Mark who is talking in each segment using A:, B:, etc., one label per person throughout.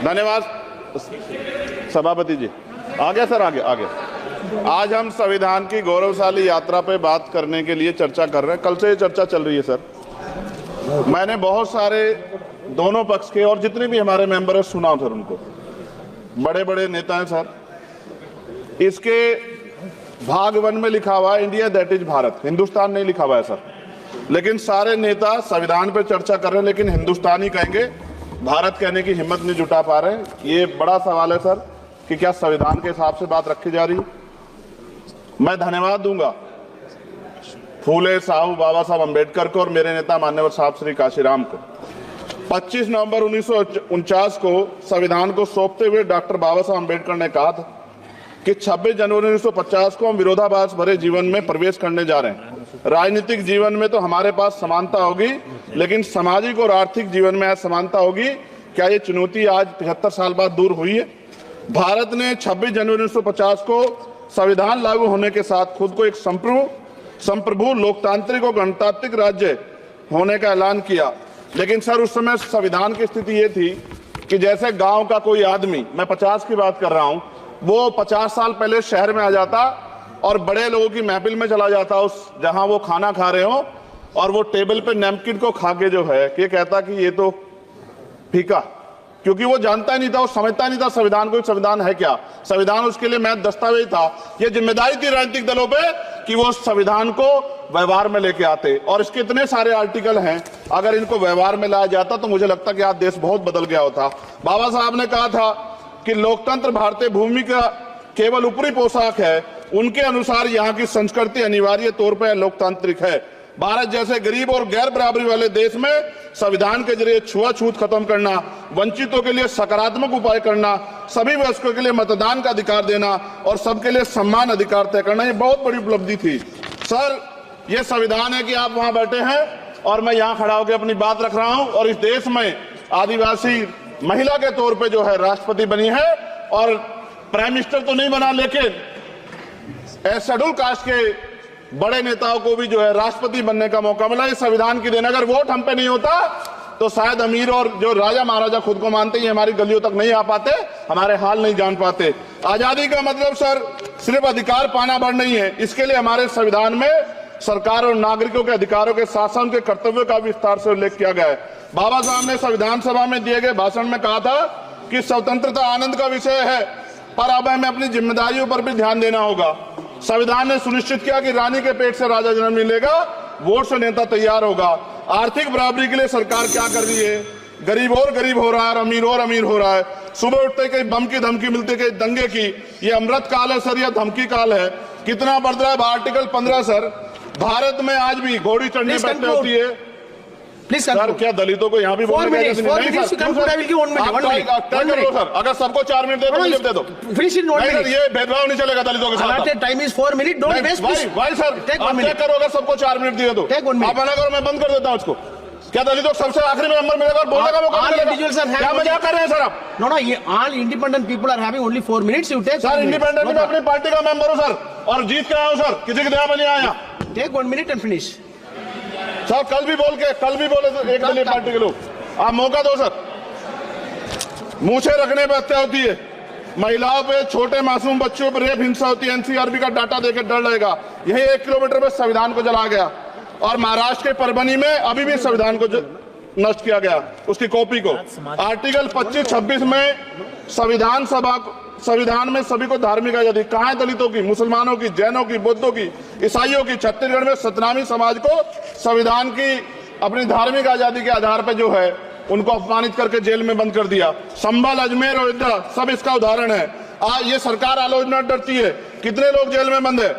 A: धन्यवाद सभापति जी। आगे सर, आगे आगे। आज हम संविधान की गौरवशाली यात्रा पे बात करने के लिए चर्चा कर रहे हैं। कल से ये चर्चा चल रही है सर। मैंने बहुत सारे दोनों पक्ष के और जितने भी हमारे मेंबर हैं सुना सर, उनको बड़े बड़े नेता हैं सर। इसके भाग 1 में लिखा हुआ है India that is Bharat, Hindustan नहीं लिखा हुआ है सर। लेकिन सारे नेता संविधान पे चर्चा कर रहे हैं लेकिन हिंदुस्तान ही कहेंगे, भारत कहने की हिम्मत नहीं जुटा पा रहे हैं। ये बड़ा सवाल है सर कि क्या संविधान के हिसाब से बात रखी जा रही है। मैं धन्यवाद दूंगा फूले साहू बाबा साहब अम्बेडकर को और मेरे नेता मान्यवर साहब श्री काशीराम को। 25 नवंबर 1949 को संविधान को सौंपते हुए डॉक्टर बाबा साहब अम्बेडकर ने कहा था कि 26 जनवरी 1950 को हम विरोधाभास भरे जीवन में प्रवेश करने जा रहे हैं। राजनीतिक जीवन में तो हमारे पास समानता होगी, लेकिन सामाजिक और आर्थिक जीवन में असमानता होगी। क्या ये चुनौती आज 75 साल बाद दूर हुई है? भारत ने 26 जनवरी 1950 को संविधान लागू होने के साथ खुद को एक संप्रभु लोकतांत्रिक और गणतांत्रिक राज्य होने का ऐलान किया। लेकिन सर उस समय संविधान की स्थिति ये थी कि जैसे गांव का कोई आदमी, मैं 50 की बात कर रहा हूं, वो 50 साल पहले शहर में आ जाता और बड़े लोगों की महफिल में चला जाता, उस जहां वो खाना खा रहे हो, और वो टेबल पे नैपकिन को खा के जो है ये कहता कि ये तो फीका, क्योंकि वो जानता ही नहीं था, वो समझता नहीं था संविधान को, संविधान है क्या। संविधान उसके लिए महज दस्तावेज था। ये जिम्मेदारी थी राजनीतिक दलों पे कि वो संविधान को व्यवहार में लेके आते। और इसके इतने सारे आर्टिकल हैं, अगर इनको व्यवहार में लाया जाता तो मुझे लगता कि आज देश बहुत बदल गया होता। बाबा साहब ने कहा था कि लोकतंत्र भारतीय भूमि का केवल ऊपरी पोशाक है, उनके अनुसार यहाँ की संस्कृति अनिवार्य तौर पर लोकतांत्रिक है। भारत जैसे गरीब और गैर बराबरी वाले देश में संविधान के जरिए छुआछूत खत्म करना, वंचितों के लिए सकारात्मक उपाय करना, सभी वयस्कों के लिए मतदान का अधिकार देना और सबके लिए सम्मान अधिकार तय करना, ये बहुत बड़ी उपलब्धि थी सर। ये संविधान है कि आप वहां बैठे हैं और मैं यहाँ खड़ा होकर अपनी बात रख रहा हूं, और इस देश में आदिवासी महिला के तौर पे जो है राष्ट्रपति बनी है, और प्राइम मिनिस्टर तो नहीं बना, लेकिन शेड्यूल कास्ट के बड़े नेताओं को भी जो है राष्ट्रपति बनने का मौका मिला। इस संविधान की देन, अगर वोट हम पे नहीं होता तो शायद अमीर और जो राजा महाराजा खुद को मानते हैं हमारी गलियों तक नहीं आ पाते, हमारे हाल नहीं जान पाते। आजादी का मतलब सर सिर्फ अधिकार पाना भर नहीं है, इसके लिए हमारे संविधान में सरकार और नागरिकों के अधिकारों के साथ साथ उनके कर्तव्यों का विस्तार से उल्लेख किया गया है। बाबा साहब ने संविधान सभा में दिए गए भाषण में कहा था कि स्वतंत्रता आनंद का विषय है, पर अब हमें अपनी जिम्मेदारियों पर भी ध्यान देना होगा। संविधान ने सुनिश्चित किया कि रानी के पेट से राजा जन्म नहीं लेगा, वोट से नेता तैयार होगा। आर्थिक बराबरी के लिए सरकार क्या कर रही है? गरीब और गरीब हो रहा है और अमीर हो रहा है। सुबह उठते कहीं बम की धमकी मिलती, कहीं दंगे की। ये अमृत काल है सर या धमकी काल है? कितना बढ़ रहा है आर्टिकल 15 सर। भारत में आज भी घोड़ी चढ़ने बैठने होती है सर। क्या दलितों को यहाँ भी बोलने का सर? अगर सबको 4 मिनट दे दो, ये भेदभाव नहीं चलेगा दलितों के साथ।
B: Time is 4 minute, don't waste.
A: भाई सर आप करो, अगर सबको 4 मिनट दिए तो आप मना करो, मैं बंद कर देता हूँ उसको। क्या दलितों को सबसे आखिरी में नंबर मिलेगा और बोलने का मौका मिलेगा? क्या मजाक कर रहे हैं सर आप?
B: नो, ये all independent people are having only 4 minutes. You take
A: sir. Independent में अपनी पार्टी का मेंबर हूँ सर, और जीत के आया हूँ सर, किसी के दया में नहीं आया।
B: Take 1 minute and finish
A: sir. कल भी बोले तो एक दलीय पार्टी के लोग, आप मौका दो सर। मूछे रखने पर हत्या होती है, महिलाओं पे, छोटे मासूम बच्चों पर रेप हिंसा होती है। एनसीआरबी का डाटा देकर डर लगेगा। यही 1 किलोमीटर में संविधान को जला गया, और महाराष्ट्र के परभनी में अभी भी संविधान को नष्ट किया गया, उसकी कॉपी को। आर्टिकल 25-26 में संविधान में सभी को धार्मिक आजादी। कहाँ है दलितों की, मुसलमानों की, जैनों की, बौद्धों की, ईसाइयों की? छत्तीसगढ़ में सतनामी समाज को संविधान की अपनी धार्मिक आजादी के आधार पर जो है उनको अपमानित करके जेल में बंद कर दिया। संभल, अजमेर, अयोध्या सब इसका उदाहरण है। आज ये सरकार आलोचना डरती है। कितने लोग जेल में बंद है?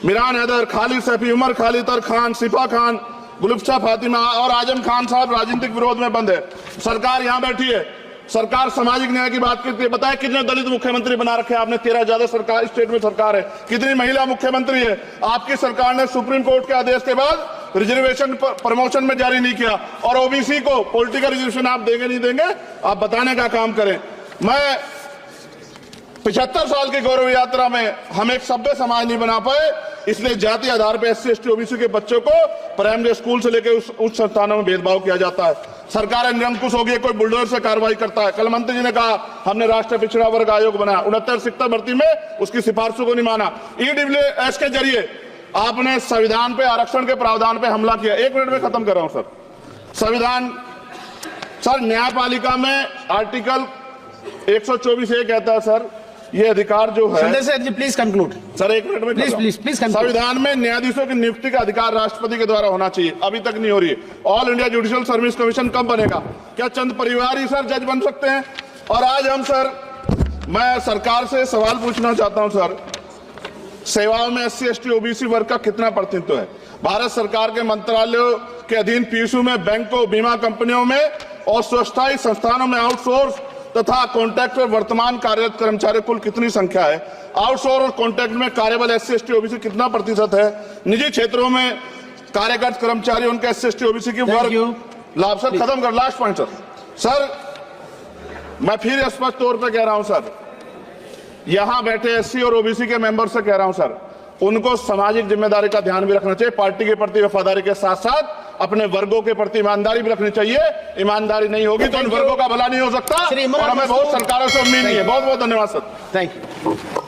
A: मिरान हैदर, खालिद सैफी, उमर खालिद खान, सिफा खान, गुलफ्शा फातिमा और आजम खान साहब राजनीतिक विरोध में बंद है। सरकार यहाँ बैठी है, सरकार सामाजिक न्याय की बात करती है। बताए कितने दलित मुख्यमंत्री बना रखे आपने? 13 ज्यादा सरकार स्टेट में सरकार है। कितनी महिला मुख्यमंत्री है? आपकी सरकार ने सुप्रीम कोर्ट के आदेश के बाद रिजर्वेशन प्रमोशन में जारी नहीं किया, और ओबीसी को पॉलिटिकल रिजर्वेशन आप देंगे नहीं देंगे, आप बताने का काम करें। मैं 75 साल की गौरव यात्रा में हम एक सभ्य समाज नहीं बना पाए, इसलिए जाति आधार पर SC ST OBC के बच्चों को प्राइमरी स्कूल से लेकर उच्च संस्थानों में भेदभाव किया जाता है। सरकार निरंकुश हो गई, कोई बुलडोजर से कार्रवाई करता है। कल मंत्री जी ने कहा हमने राष्ट्रीय पिछड़ा वर्ग आयोग बनाया, 69 शिक्षक भर्ती में उसकी सिफारिशों को नहीं माना। EWS के जरिए आपने संविधान पे आरक्षण के प्रावधान पे हमला किया। 1 मिनट में खत्म कर रहा हूं सर। संविधान सर न्यायपालिका में आर्टिकल 124 ये कहता है सर, ये अधिकार जो है
B: Chandrasekhar ji, please conclude.
A: Sir 1 minute में
B: Please conclude.
A: संविधान में न्यायाधीशों की नियुक्ति का अधिकार राष्ट्रपति के द्वारा होना चाहिए, अभी तक नहीं हो रही है। All India judicial service commission कब बनेगा? क्या चंद परिवार ही सर जज बन सकते हैं? और आज हम सर, मैं सरकार से सवाल पूछना चाहता हूं सर, सेवाओं में SC ST OBC वर्ग का कितना प्रतिनिधित्व है? भारत सरकार के मंत्रालयों के अधीन PSU में, बैंकों, बीमा कंपनियों में और स्वच्छता संस्थानों में आउटसोर्स तथा कॉन्ट्रैक्ट में वर्तमान कार्यरत कर्मचारी कुल कितनी संख्या है? आउटसोर्स और कॉन्ट्रैक्ट में कार्यबल SC ST OBC कितना प्रतिशत है? निजी क्षेत्रों में कार्यरत कर्मचारी उनके SC ST OBC की वर्ग लाभ। सर खत्म कर, लास्ट पॉइंट सर मैं फिर स्पष्ट तौर पर कह रहा हूं सर, यहां बैठे SC और OBC के मेंबर से कह रहा हूं सर, उनको सामाजिक जिम्मेदारी का ध्यान भी रखना चाहिए। पार्टी के प्रति वफादारी के साथ साथ अपने वर्गों के प्रति ईमानदारी भी रखनी चाहिए। ईमानदारी नहीं होगी तो इन वर्गों का भला नहीं हो सकता, और हमें बहुत सरकारों से उम्मीद नहीं है। बहुत बहुत धन्यवाद सर।
B: Thank you.